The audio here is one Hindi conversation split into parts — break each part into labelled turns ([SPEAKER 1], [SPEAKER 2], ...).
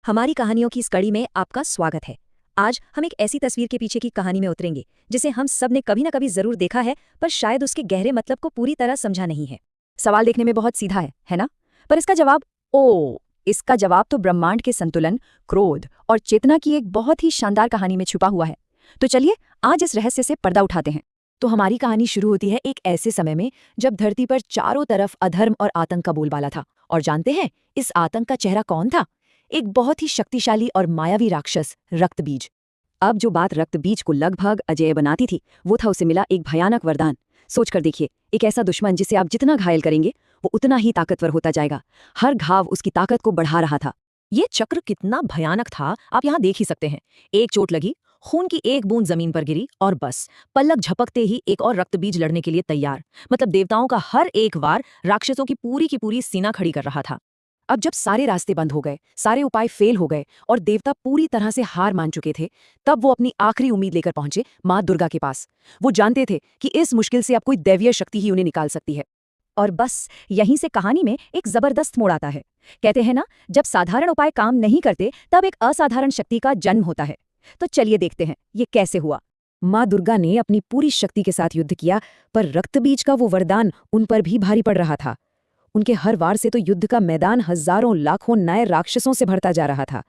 [SPEAKER 1] हमारी कहानियों की इस कड़ी में आपका स्वागत है। आज हम एक ऐसी तस्वीर के पीछे की कहानी में उतरेंगे जिसे हम सब ने कभी ना कभी जरूर देखा है, पर शायद उसके गहरे मतलब को पूरी तरह समझा नहीं है। सवाल देखने में बहुत सीधा है ना? पर इसका जवाब तो ब्रह्मांड के संतुलन, क्रोध और चेतना की एक बहुत ही शानदार कहानी में छुपा हुआ है। तो चलिए आज इस रहस्य से पर्दा उठाते हैं। तो हमारी कहानी शुरू होती है एक ऐसे समय में जब धरती पर चारों तरफ अधर्म और आतंक का बोलबाला था। और जानते हैं इस आतंक का चेहरा कौन था? एक बहुत ही शक्तिशाली और मायावी राक्षस, रक्तबीज। अब जो बात रक्तबीज को लगभग अजेय बनाती थी, वो था उसे मिला एक भयानक वरदान। सोचकर देखिए, एक ऐसा दुश्मन जिसे आप जितना घायल करेंगे वो उतना ही ताकतवर होता जाएगा। हर घाव उसकी ताकत को बढ़ा रहा था। ये चक्र कितना भयानक था आप यहाँ देख ही सकते हैं। एक चोट लगी, खून की एक बूंद जमीन पर गिरी और बस पलक झपकते ही एक और रक्तबीज लड़ने के लिए तैयार। मतलब देवताओं का हर एक वार राक्षसों की पूरी सीना खड़ी कर रहा था। अब जब सारे रास्ते बंद हो गए, सारे उपाय फेल हो गए और देवता पूरी तरह से हार मान चुके थे, तब वो अपनी आखिरी उम्मीद लेकर पहुंचे माँ दुर्गा के पास। वो जानते थे कि इस मुश्किल से अब कोई दैवीय शक्ति ही उन्हें निकाल सकती है। और बस यहीं से कहानी में एक जबरदस्त मोड़ आता है। कहते हैं ना, जब साधारण उपाय काम नहीं करते तब एक असाधारण शक्ति का जन्म होता है। तो चलिए देखते हैं ये कैसे हुआ। माँ दुर्गा ने अपनी पूरी शक्ति के साथ युद्ध किया, पर रक्तबीज का वो वरदान उन पर भी भारी पड़ रहा था। उनके हर वार से तो युद्ध का मैदान हजारों लाखों नए राक्षसों से भरता जा रहा था।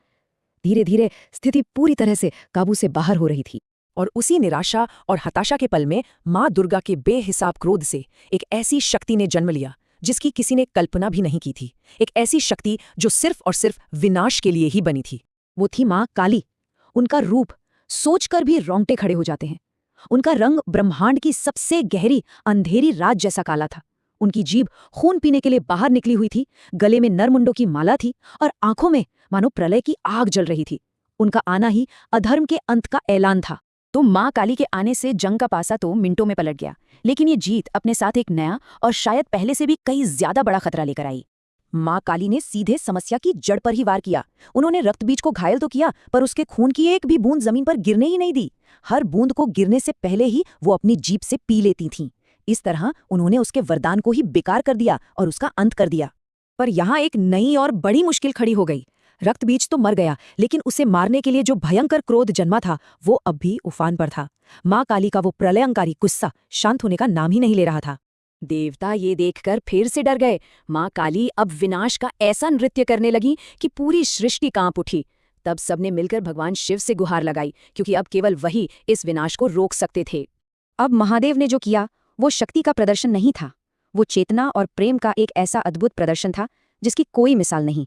[SPEAKER 1] धीरे धीरे स्थिति पूरी तरह से काबू से बाहर हो रही थी। और उसी निराशा और हताशा के पल में माँ दुर्गा के बेहिसाब क्रोध से एक ऐसी शक्ति ने जन्म लिया जिसकी किसी ने कल्पना भी नहीं की थी। एक ऐसी शक्ति जो सिर्फ और सिर्फ विनाश के लिए ही बनी थी। वो थी माँ काली। उनका रूप सोचकर भी रोंगटे खड़े हो जाते हैं। उनका रंग ब्रह्मांड की सबसे गहरी अंधेरी रात जैसा काला था। उनकी जीभ खून पीने के लिए बाहर निकली हुई थी, गले में नरमुंडों की माला थी और आंखों में मानो प्रलय की आग जल रही थी। उनका आना ही अधर्म के अंत का ऐलान था। तो माँ काली के आने से जंग का पासा तो मिनटों में पलट गया, लेकिन ये जीत अपने साथ एक नया और शायद पहले से भी कई ज्यादा बड़ा खतरा लेकर आई। माँ काली ने सीधे समस्या की जड़ पर ही वार किया। उन्होंने रक्तबीज को घायल तो किया, पर उसके खून की एक भी बूंद जमीन पर गिरने ही नहीं दी। हर बूंद को गिरने से पहले ही वो अपनी जीभ से पी लेती थीं। इस तरह उन्होंने उसके वरदान को ही बेकार कर दिया और उसका अंत कर दिया। पर यहाँ एक नई और बड़ी मुश्किल खड़ी हो गई। रक्तबीज तो मर गया, लेकिन उसे मारने के लिए जो भयंकर क्रोध जन्मा था वो अब भी उफान पर था। माँ काली का वो प्रलयंकारी गुस्सा शांत होने का नाम ही नहीं ले रहा था। देवता ये देखकर फिर से डर गए। माँ काली अब विनाश का ऐसा नृत्य करने लगी कि पूरी सृष्टि कांप उठी। तब सबने मिलकर भगवान शिव से गुहार लगाई, क्योंकि अब केवल वही इस विनाश को रोक सकते थे। अब महादेव ने जो किया वो शक्ति का प्रदर्शन नहीं था, वो चेतना और प्रेम का एक ऐसा अद्भुत प्रदर्शन था जिसकी कोई मिसाल नहीं।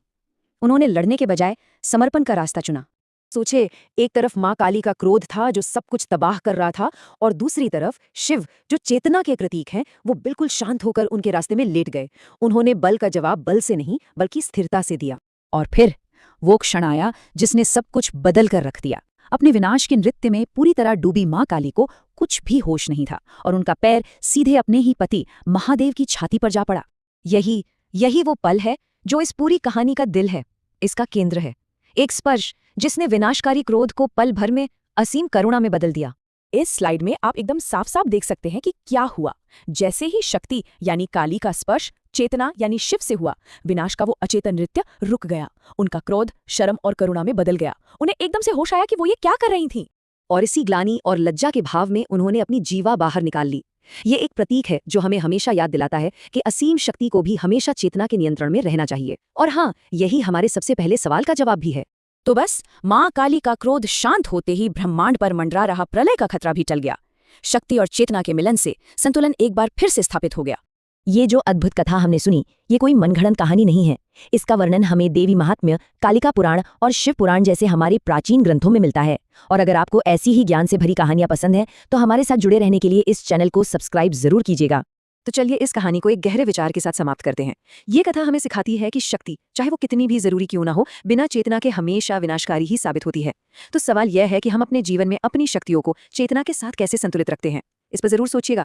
[SPEAKER 1] उन्होंने लड़ने के बजाय समर्पण का रास्ता चुना। सोचे, एक तरफ माँ काली का क्रोध था जो सब कुछ तबाह कर रहा था, और दूसरी तरफ शिव जो चेतना के प्रतीक हैं, वो बिल्कुल शांत होकर उनके रास्ते में लेट गए। उन्होंने बल का जवाब बल से नहीं बल्कि स्थिरता से दिया। और फिर वो क्षण आया जिसने सब कुछ बदल कर रख दिया। अपने विनाश के नृत्य में पूरी तरह डूबी माँ काली को कुछ भी होश नहीं था, और उनका पैर सीधे अपने ही पति महादेव की छाती पर जा पड़ा। यही वो पल है जो इस पूरी कहानी का दिल है, इसका केंद्र है। एक स्पर्श जिसने विनाशकारी क्रोध को पल भर में असीम करुणा में बदल दिया। इस स्लाइड में आप एकदम साफ साफ देख सकते हैं कि क्या हुआ। जैसे ही शक्ति यानी काली का स्पर्श चेतना यानी शिव से हुआ, विनाश का वो अचेतन नृत्य रुक गया। उनका क्रोध शर्म और करुणा में बदल गया। उन्हें एकदम से होश आया कि वो ये क्या कर रही थीं। और इसी ग्लानि और लज्जा के भाव में उन्होंने अपनी जीवा बाहर निकाल ली। ये एक प्रतीक है जो हमें हमेशा याद दिलाता है कि असीम शक्ति को भी हमेशा चेतना के नियंत्रण में रहना चाहिए। और हाँ, यही हमारे सबसे पहले सवाल का जवाब भी है। तो बस माँ काली का क्रोध शांत होते ही ब्रह्मांड पर मंडरा रहा प्रलय का खतरा भी टल गया। शक्ति और चेतना के मिलन से संतुलन एक बार फिर से स्थापित हो गया। ये जो अद्भुत कथा हमने सुनी, ये कोई मनगढ़ंत कहानी नहीं है। इसका वर्णन हमें देवी महात्म्य, कालिका पुराण और शिव पुराण जैसे हमारे प्राचीन ग्रंथों में मिलता है। और अगर आपको ऐसी ही ज्ञान से भरी कहानियां पसंद हैं, तो हमारे साथ जुड़े रहने के लिए इस चैनल को सब्सक्राइब जरूर कीजिएगा। तो चलिए इस कहानी को एक गहरे विचार के साथ समाप्त करते हैं। ये कथा हमें सिखाती है कि शक्ति, चाहे वो कितनी भी जरूरी क्यों ना हो, बिना चेतना के हमेशा विनाशकारी ही साबित होती है। तो सवाल यह है कि हम अपने जीवन में अपनी शक्तियों को चेतना के साथ कैसे संतुलित रखते हैं। इस पर जरूर सोचिएगा।